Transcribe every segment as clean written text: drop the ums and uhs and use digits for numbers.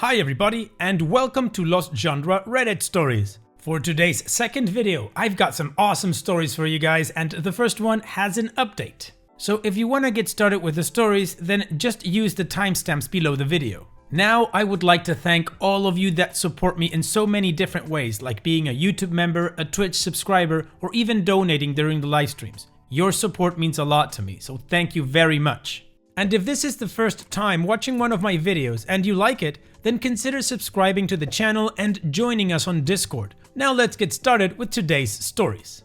Hi everybody, and welcome to Lost Genre Reddit Stories. For today's second video, I've got some awesome stories for you guys, and the first one has an update. So if you want to get started with the stories, then just use the timestamps below the video. Now, I would like to thank all of you that support me in so many different ways, like being a YouTube member, a Twitch subscriber, or even donating during the live streams. Your support means a lot to me, so thank you very much. And if this is the first time watching one of my videos and you like it, then consider subscribing to the channel and joining us on Discord. Now let's get started with today's stories.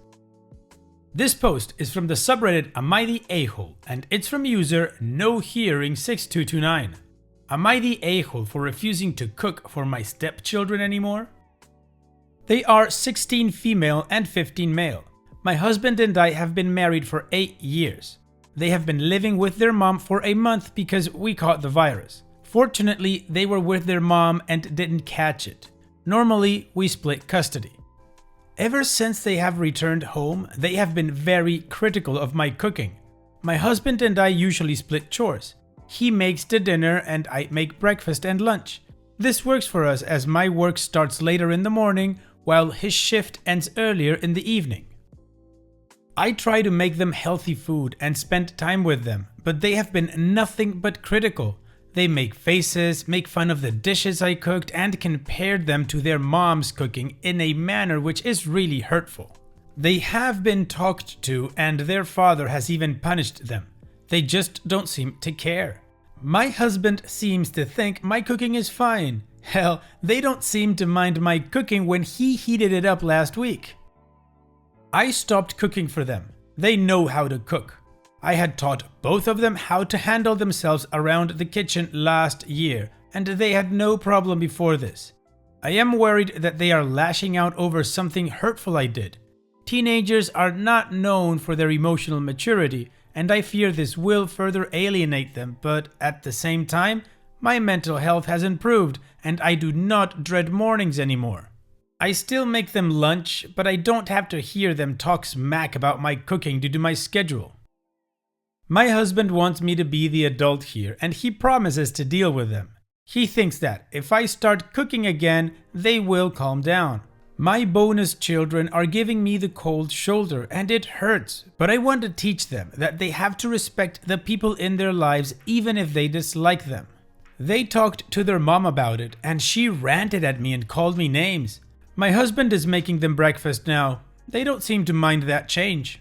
This post is from the subreddit Am I the A-hole, and it's from user NoHearing6229. Am I the a-hole for refusing to cook for my stepchildren anymore? They are 16 female and 15 male. My husband and I have been married for 8 years. They have been living with their mom for a month because we caught the virus. Fortunately, they were with their mom and didn't catch it. Normally, we split custody. Ever since they have returned home, they have been very critical of my cooking. My husband and I usually split chores. He makes the dinner and I make breakfast and lunch. This works for us as my work starts later in the morning while his shift ends earlier in the evening. I try to make them healthy food and spend time with them, but they have been nothing but critical. They make faces, make fun of the dishes I cooked, and compared them to their mom's cooking in a manner which is really hurtful. They have been talked to and their father has even punished them. They just don't seem to care. My husband seems to think my cooking is fine. Hell, they don't seem to mind my cooking when he heated it up last week. I stopped cooking for them. They know how to cook. I had taught both of them how to handle themselves around the kitchen last year, and they had no problem before this. I am worried that they are lashing out over something hurtful I did. Teenagers are not known for their emotional maturity, and I fear this will further alienate them, but at the same time, my mental health has improved and I do not dread mornings anymore. I still make them lunch, but I don't have to hear them talk smack about my cooking due to my schedule. My husband wants me to be the adult here and he promises to deal with them. He thinks that if I start cooking again, they will calm down. My bonus children are giving me the cold shoulder and it hurts, but I want to teach them that they have to respect the people in their lives even if they dislike them. They talked to their mom about it and she ranted at me and called me names. My husband is making them breakfast now. They don't seem to mind that change.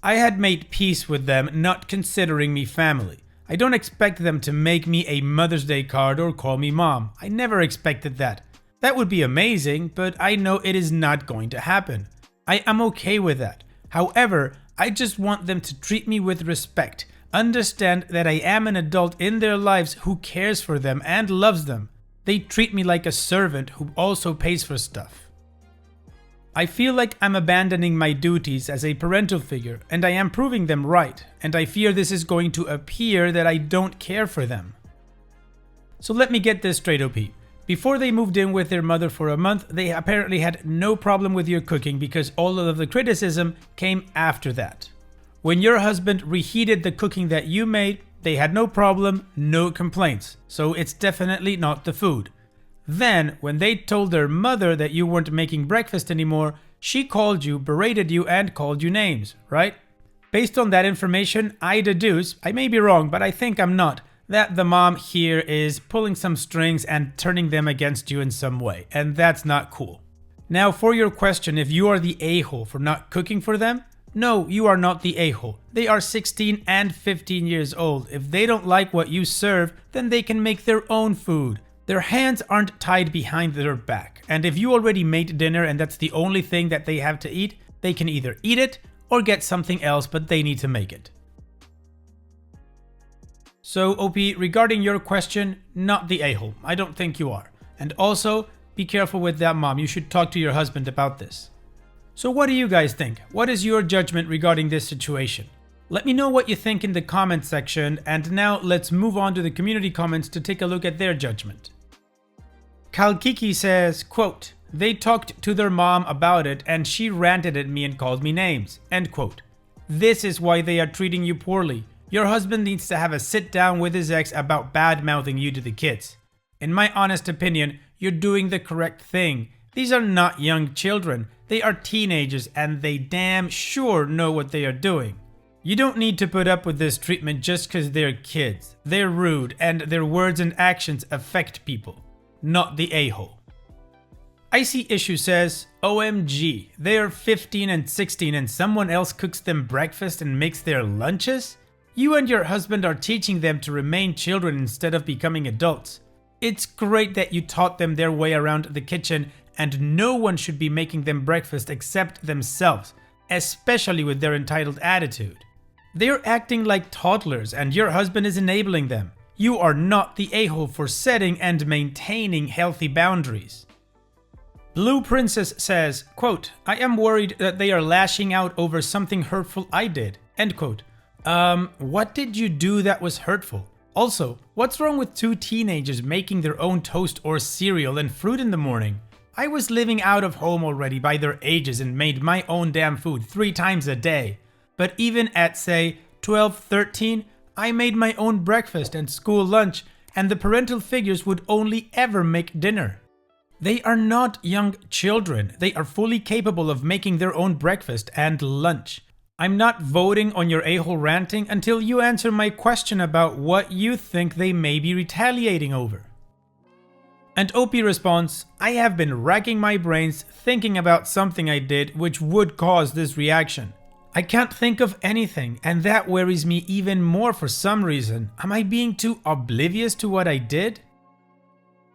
I had made peace with them not considering me family. I don't expect them to make me a Mother's Day card or call me mom. I never expected that. That would be amazing, but I know it is not going to happen. I am okay with that. However, I just want them to treat me with respect, understand that I am an adult in their lives who cares for them and loves them. They treat me like a servant who also pays for stuff. I feel like I'm abandoning my duties as a parental figure, and I am proving them right, and I fear this is going to appear that I don't care for them. So let me get this straight, OP. Before they moved in with their mother for a month, they apparently had no problem with your cooking because all of the criticism came after that. When your husband reheated the cooking that you made, they had no problem, no complaints, so it's definitely not the food. Then, when they told their mother that you weren't making breakfast anymore, she called you, berated you, and called you names, right? Based on that information, I deduce, I may be wrong, but I think I'm not, that the mom here is pulling some strings and turning them against you in some way, and that's not cool. Now for your question if you are the a-hole for not cooking for them, no, you are not the a-hole. They are 16 and 15 years old. If they don't like what you serve, then they can make their own food. Their hands aren't tied behind their back, and if you already made dinner and that's the only thing that they have to eat, they can either eat it or get something else, but they need to make it. So OP, regarding your question, not the a-hole. I don't think you are. And also, be careful with that mom. You should talk to your husband about this. So what do you guys think? What is your judgment regarding this situation? Let me know what you think in the comment section, and now let's move on to the community comments to take a look at their judgment. Kalkiki says, quote, "They talked to their mom about it and she ranted at me and called me names." End quote. This is why they are treating you poorly. Your husband needs to have a sit down with his ex about bad-mouthing you to the kids. In my honest opinion, you're doing the correct thing. These are not young children. They are teenagers and they damn sure know what they are doing. You don't need to put up with this treatment just because they're kids. They're rude and their words and actions affect people, not the a-hole. Icy Issue says, OMG, they are 15 and 16 and someone else cooks them breakfast and makes their lunches? You and your husband are teaching them to remain children instead of becoming adults. It's great that you taught them their way around the kitchen, and no one should be making them breakfast except themselves, especially with their entitled attitude. They're acting like toddlers and your husband is enabling them. You are not the a-hole for setting and maintaining healthy boundaries. Blue Princess says, quote, I am worried that they are lashing out over something hurtful I did, end quote. What did you do that was hurtful? Also, what's wrong with two teenagers making their own toast or cereal and fruit in the morning? I was living out of home already by their ages and made my own damn food 3 times a day. But even at, say, 12, 13, I made my own breakfast and school lunch, and the parental figures would only ever make dinner. They are not young children. They are fully capable of making their own breakfast and lunch. I'm not voting on your a-hole ranting until you answer my question about what you think they may be retaliating over. And OP responds, I have been racking my brains thinking about something I did which would cause this reaction. I can't think of anything, and that worries me even more for some reason. Am I being too oblivious to what I did?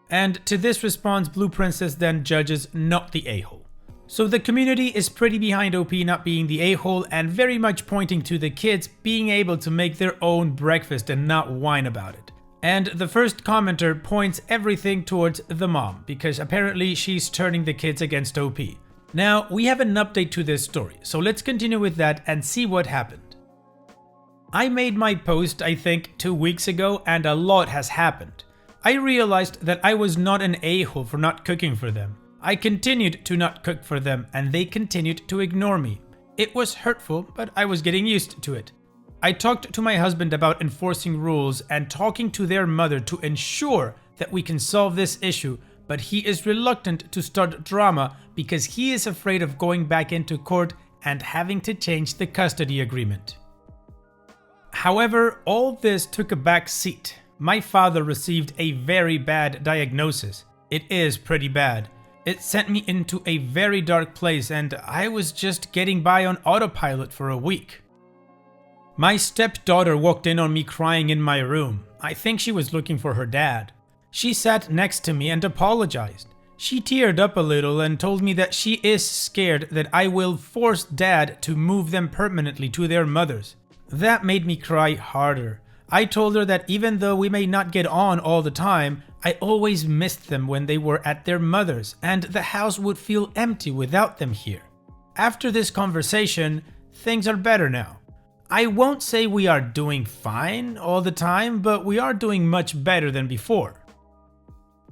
And to this response, Blue Princess then judges not the a-hole. So the community is pretty behind OP not being the a-hole and very much pointing to the kids being able to make their own breakfast and not whine about it. And the first commenter points everything towards the mom because apparently she's turning the kids against OP. Now, we have an update to this story, so let's continue with that and see what happened. I made my post, I think, 2 weeks ago, and a lot has happened. I realized that I was not an a-hole for not cooking for them. I continued to not cook for them, and they continued to ignore me. It was hurtful, but I was getting used to it. I talked to my husband about enforcing rules and talking to their mother to ensure that we can solve this issue, but he is reluctant to start drama because he is afraid of going back into court and having to change the custody agreement. However, all this took a back seat. My father received a very bad diagnosis. It is pretty bad. It sent me into a very dark place and I was just getting by on autopilot for a week. My stepdaughter walked in on me crying in my room. I think she was looking for her dad. She sat next to me and apologized. She teared up a little and told me that she is scared that I will force dad to move them permanently to their mothers. That made me cry harder. I told her that even though we may not get on all the time, I always missed them when they were at their mothers and the house would feel empty without them here. After this conversation, things are better now. I won't say we are doing fine all the time, but we are doing much better than before.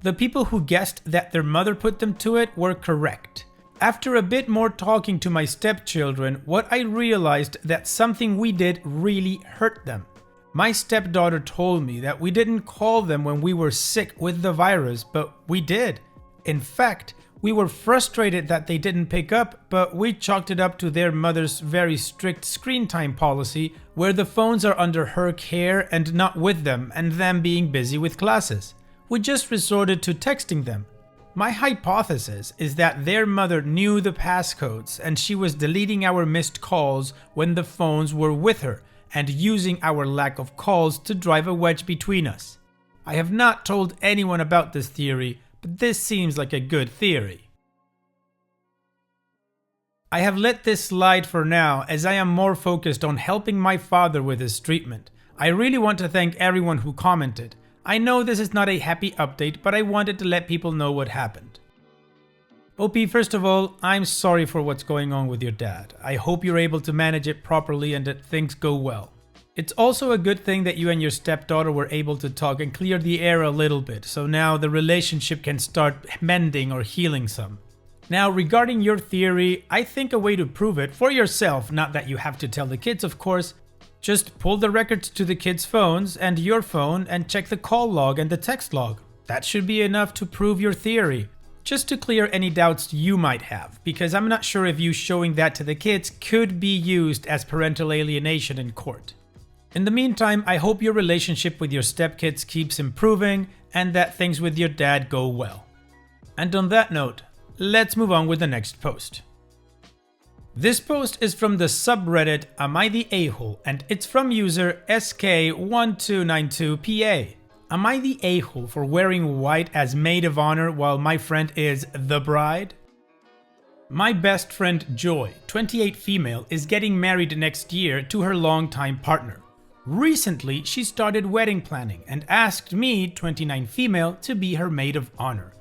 The people who guessed that their mother put them to it were correct. After a bit more talking to my stepchildren, what I realized that something we did really hurt them. My stepdaughter told me that we didn't call them when we were sick with the virus, but we did. In fact, we were frustrated that they didn't pick up, but we chalked it up to their mother's very strict screen time policy, where the phones are under her care and not with them, and them being busy with classes. We just resorted to texting them. My hypothesis is that their mother knew the passcodes and she was deleting our missed calls when the phones were with her and using our lack of calls to drive a wedge between us. I have not told anyone about this theory, but this seems like a good theory. I have let this slide for now as I am more focused on helping my father with his treatment. I really want to thank everyone who commented. I know this is not a happy update, but I wanted to let people know what happened. OP, first of all, I'm sorry for what's going on with your dad. I hope you're able to manage it properly and that things go well. It's also a good thing that you and your stepdaughter were able to talk and clear the air a little bit, so now the relationship can start mending or healing some. Now, regarding your theory, I think a way to prove it for yourself, not that you have to tell the kids of course, just pull the records to the kids' phones and your phone and check the call log and the text log. That should be enough to prove your theory. Just to clear any doubts you might have, because I'm not sure if you showing that to the kids could be used as parental alienation in court. In the meantime, I hope your relationship with your stepkids keeps improving and that things with your dad go well. And on that note, let's move on with the next post. This post is from the subreddit Am I the A-hole, and it's from user SK1292PA. Am I the a-hole for wearing white as maid of honor while my friend is the bride? My best friend Joy, 28 female, is getting married next year to her longtime partner. Recently, she started wedding planning and asked me, 29 female, to be her maid of honor.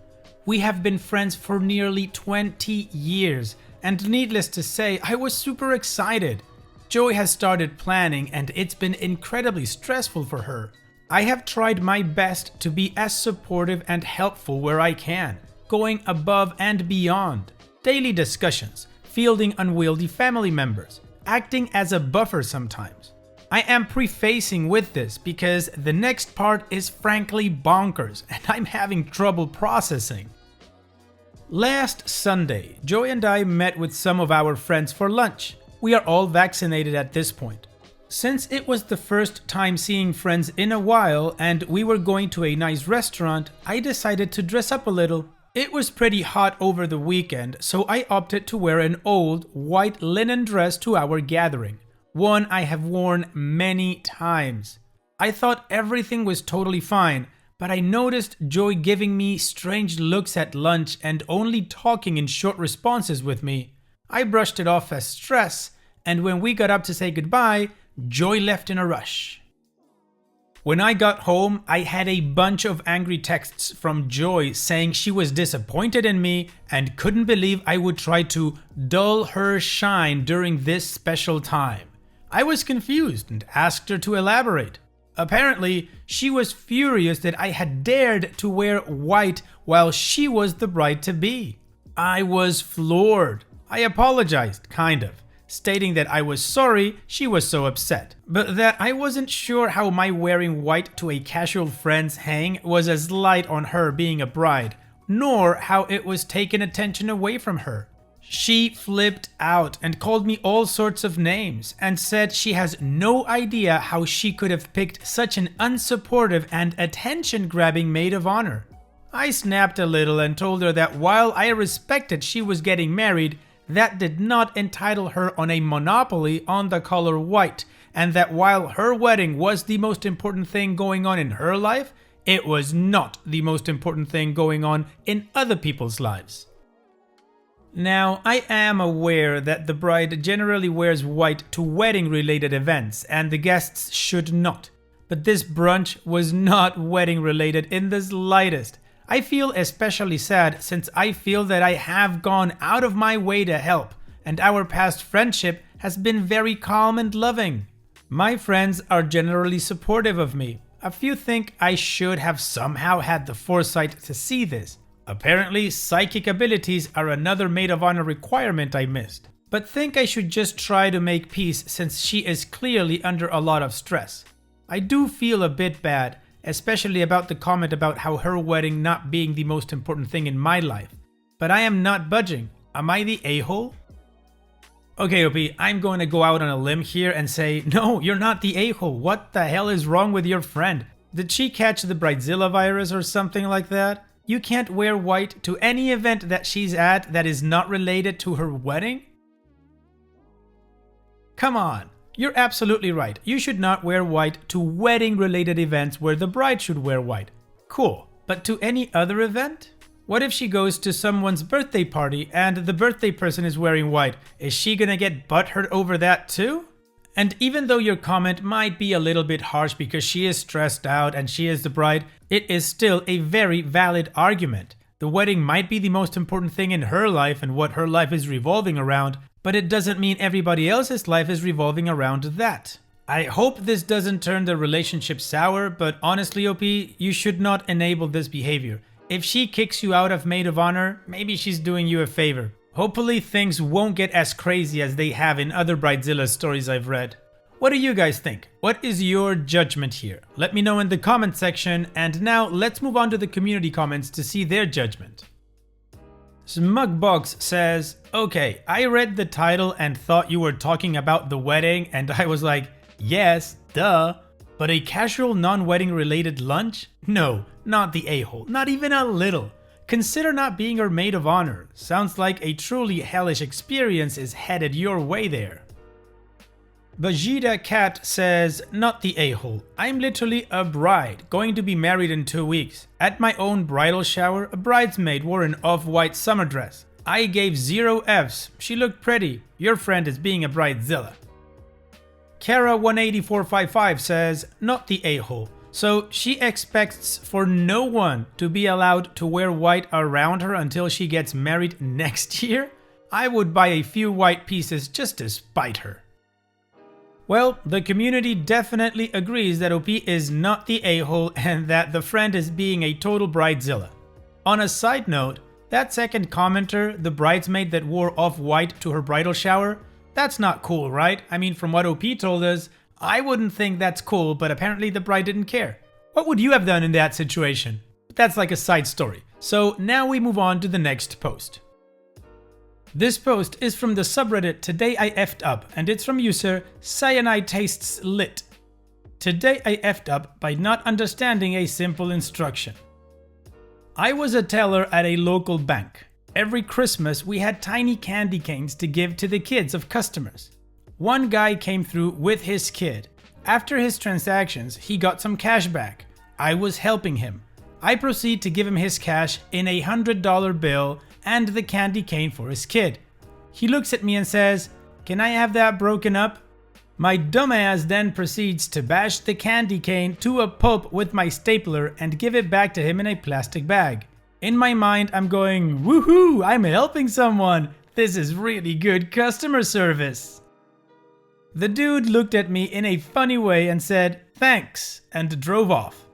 We have been friends for nearly 20 years, and needless to say, I was super excited. Joy has started planning and it's been incredibly stressful for her. I have tried my best to be as supportive and helpful where I can, going above and beyond. Daily discussions, fielding unwieldy family members, acting as a buffer sometimes. I am prefacing with this because the next part is frankly bonkers and I'm having trouble processing. Last Sunday, Joy and I met with some of our friends for lunch. We are all vaccinated at this point. Since it was the first time seeing friends in a while and we were going to a nice restaurant, I decided to dress up a little. It was pretty hot over the weekend, so I opted to wear an old white linen dress to our gathering, one I have worn many times. I thought everything was totally fine, but I noticed Joy giving me strange looks at lunch and only talking in short responses with me. I brushed it off as stress, and when we got up to say goodbye, Joy left in a rush. When I got home, I had a bunch of angry texts from Joy saying she was disappointed in me and couldn't believe I would try to dull her shine during this special time. I was confused and asked her to elaborate. Apparently, she was furious that I had dared to wear white while she was the bride-to-be. I was floored. I apologized, kind of, stating that I was sorry she was so upset, but that I wasn't sure how my wearing white to a casual friend's hang was as light on her being a bride, nor how it was taking attention away from her. She flipped out and called me all sorts of names and said she has no idea how she could have picked such an unsupportive and attention-grabbing maid of honor. I snapped a little and told her that while I respected she was getting married, that did not entitle her on a monopoly on the color white, and that while her wedding was the most important thing going on in her life, it was not the most important thing going on in other people's lives. Now, I am aware that the bride generally wears white to wedding-related events, and the guests should not. But this brunch was not wedding-related in the slightest. I feel especially sad since I feel that I have gone out of my way to help, and our past friendship has been very calm and loving. My friends are generally supportive of me. A few think I should have somehow had the foresight to see this. Apparently, psychic abilities are another maid of honor requirement I missed, but think I should just try to make peace since she is clearly under a lot of stress. I do feel a bit bad, especially about the comment about how her wedding not being the most important thing in my life. But I am not budging. Am I the a-hole? Okay, OP, I'm going to go out on a limb here and say, no, you're not the a-hole. What the hell is wrong with your friend? Did she catch the Bridezilla virus or something like that? You can't wear white to any event that she's at that is not related to her wedding? Come on, you're absolutely right. You should not wear white to wedding-related events where the bride should wear white. Cool, but to any other event? What if she goes to someone's birthday party and the birthday person is wearing white? Is she gonna get butthurt over that too? And even though your comment might be a little bit harsh because she is stressed out and she is the bride, it is still a very valid argument. The wedding might be the most important thing in her life and what her life is revolving around, but it doesn't mean everybody else's life is revolving around that. I hope this doesn't turn the relationship sour, but honestly, OP, you should not enable this behavior. If she kicks you out of maid of honor, maybe she's doing you a favor. Hopefully things won't get as crazy as they have in other Bridezilla stories I've read. what do you guys think? What is your judgment here? Let me know in the comment section, and now let's move on to the community comments to see their judgment. Smugbox says, okay, I read the title and thought you were talking about the wedding, and I was like, yes, duh, but a casual non-wedding related lunch? No, not the a-hole, not even a little. Consider not being her maid of honor. Sounds like a truly hellish experience is headed your way there. Vegeta Cat says, not the a-hole. I'm literally a bride, going to be married in 2 weeks. At my own bridal shower, a bridesmaid wore an off-white summer dress. I gave 0 Fs. She looked pretty. Your friend is being a bridezilla. Kara18455 says, not the a-hole. So she expects for no one to be allowed to wear white around her until she gets married next year? I would buy a few white pieces just to spite her. Well, the community definitely agrees that OP is not the a-hole and that the friend is being a total bridezilla. On a side note, that second commenter, the bridesmaid that wore off-white to her bridal shower, that's not cool, right? I mean, from what OP told us, I wouldn't think that's cool, but apparently the bride didn't care. What would you have done in that situation? That's like a side story. So now we move on to the next post. This post is from the subreddit Today I F'd Up, and it's from user Cyanide Tastes Lit. Today I F'd up by not understanding a simple instruction. I was a teller at a local bank. Every Christmas we had tiny candy canes to give to the kids of customers. One guy came through with his kid. After his transactions, he got some cash back. I was helping him. I proceed to give him his cash in a $100 bill and the candy cane for his kid. He looks at me and says, "Can I have that broken up?" My dumbass then proceeds to bash the candy cane to a pulp with my stapler and give it back to him in a plastic bag. In my mind, I'm going, woohoo, I'm helping someone. This is really good customer service. The dude looked at me in a funny way and said, thanks, and drove off.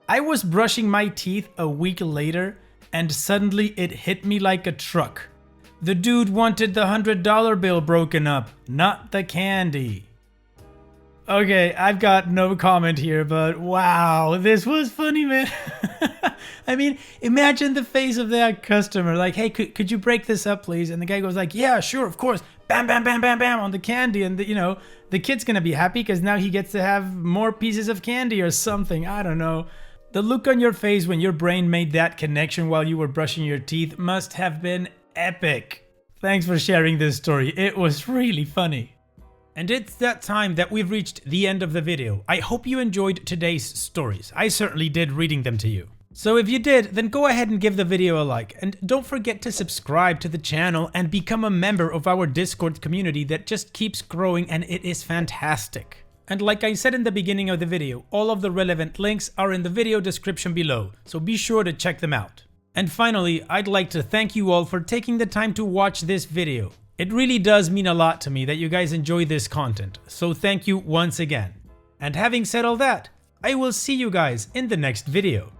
I was brushing my teeth a week later, and suddenly it hit me like a truck. The dude wanted the $100 bill broken up, not the candy. Okay, I've got no comment here, but wow, this was funny, man. I mean, imagine the face of that customer, like, hey, could you break this up, please? And the guy goes like, yeah, sure, of course. Bam, bam, bam, bam, bam on the candy. And, the kid's gonna be happy because now he gets to have more pieces of candy or something. I don't know. The look on your face when your brain made that connection while you were brushing your teeth must have been epic. Thanks for sharing this story. It was really funny. And it's that time that we've reached the end of the video. I hope you enjoyed today's stories. I certainly did reading them to you. So if you did, then go ahead and give the video a like. And don't forget to subscribe to the channel and become a member of our Discord community that just keeps growing, and it is fantastic. And like I said in the beginning of the video, all of the relevant links are in the video description below, so be sure to check them out. And finally, I'd like to thank you all for taking the time to watch this video. It really does mean a lot to me that you guys enjoy this content, so thank you once again. And having said all that, I will see you guys in the next video.